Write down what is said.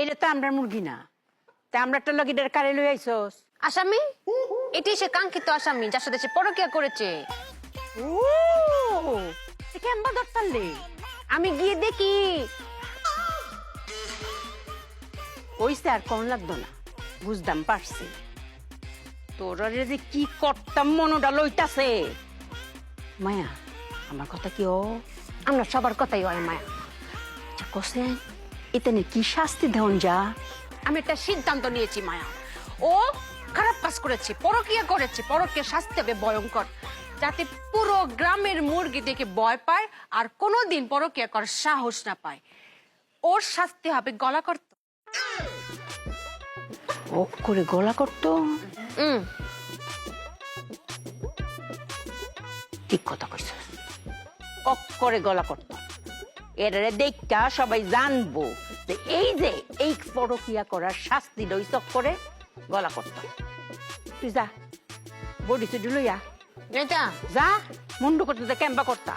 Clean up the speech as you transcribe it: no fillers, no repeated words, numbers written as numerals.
এটা তো আমরা মুরগি না, তা আমরা একটা লগিটার কারে লই আইছস। আসামি, এটি সে কাঙ্ক্ষিত আসামি যার সাথে সে পরকীয়া করেছে। ও কেমবা ধরতালে? আমি গিয়ে দেখি। ওইসে আর কোন লাগতো না, বুঝতাম পারছি। তোরা যে কি করতাম মনোটা লইতাছে। মায়া, আমার কথা কি ও? আমরা সবার কথাই হয় মায়া। আচ্ছা কসে এতেনে কি শাস্তি দেন যা? আমি একটা সিদ্ধান্ত নিয়েছি মায়া। ও খারাপ কাজ করেছে, পরকীয়া করেছে, পরকীয়া শাস্তি হবে ভয়ঙ্কর, যাতে পুরো গ্রামের মুরগি দেখে ভয় পায় আর কোনোদিন পরকীয়া করার সাহস না পায়। ওর শাস্তি হবে গলা করত। ও করে গলা করতো? ঠিক কথা কইছ, ওক করে গলা করতো। এর দেখা সবাই জানবো যে এই পরকিয়া করার শাস্তি লই চক করে গলা করতো। তুই যা বডি চুডি লইয়া এটা যা, মুন্ডু করতে কেম্বা করতা।